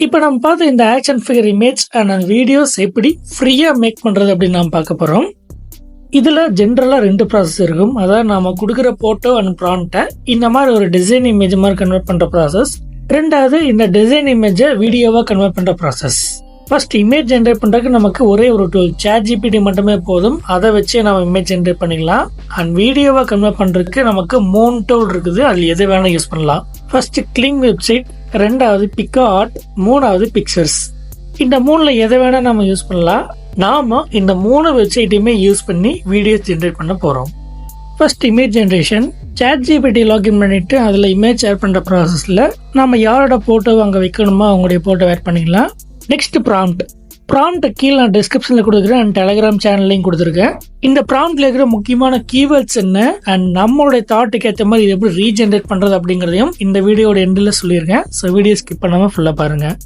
இப்போ நம்ம பார்த்த இந்த action figure image and videos எப்படி ஃப்ரீயாக மேக் பண்ணுறது அப்படின்னு நாம் பார்க்க போகிறோம். இதில் ஜென்ரலாக 2 ப்ராசஸ் இருக்கும். அதாவது நம்ம கொடுக்குற ஃபோட்டோ அண்ட் ப்ராம்ப்டை இந்த மாதிரி ஒரு டிசைன் இமேஜ் மாதிரி கன்வெர்ட் பண்ணுற ப்ராசஸ். ரெண்டாவது இந்த டிசைன் இமேஜை வீடியோவாக கன்வெர்ட் பண்ணுற ப்ராசஸ். ஃபர்ஸ்ட் இமேஜ் ஜென்ரேட் பண்ணுறதுக்கு நமக்கு ஒரே ஒரு டூல் ChatGPT மட்டுமே போதும். அதை வச்சே நம்ம இமேஜ் ஜென்ரேட் பண்ணிக்கலாம். அண்ட் வீடியோவாக கன்வெர்ட் பண்ணுறதுக்கு நமக்கு 3 டூல் இருக்குது. அதில் எது வேணால் யூஸ் பண்ணலாம். ஃபர்ஸ்ட் கிளிங் வெப்சைட், ரெண்டாவது பிக்ஆர்ட், மூணாவது பிக்சர்ஸ். இந்த 3ல் எதை வேணால் நம்ம யூஸ் பண்ணலாம். நாம இந்த 3 வெப்சைட்டையுமே யூஸ் பண்ணி வீடியோஸ் ஜென்ரேட் பண்ண போகிறோம். First image generation. ChatGPT login பண்ணிட்டு அதில் இமேஜ் ஆட் பண்ணுற ப்ராசஸில் நம்ம யாரோட ஃபோட்டோ அங்கே வைக்கணுமோ அவங்களுடைய ஃபோட்டோ ஆட் பண்ணிக்கலாம். நெக்ஸ்ட் ப்ராம்ப்ட் கீழே நான் டிஸ்கிரிப்ஷனில் கொடுத்துருக்கேன் அண்ட் டெலிகிராம் சேனல்லையும் கொடுத்துருக்கேன். இந்த ப்ராம்ப்ட்ல இருக்கிற முக்கியமான கீவேர்ட்ஸ் என்ன அண்ட் நம்மளுடைய தாட்டுக்கு ஏற்ற மாதிரி இது எப்படி ரீஜென்ரேட் பண்ணுறது அப்படிங்கிறதையும் இந்த வீடியோட எண்டில் சொல்லியிருக்கேன். ஸோ வீடியோ ஸ்கிப் பண்ணாமல் ஃபுல்லாக பாருங்கள்.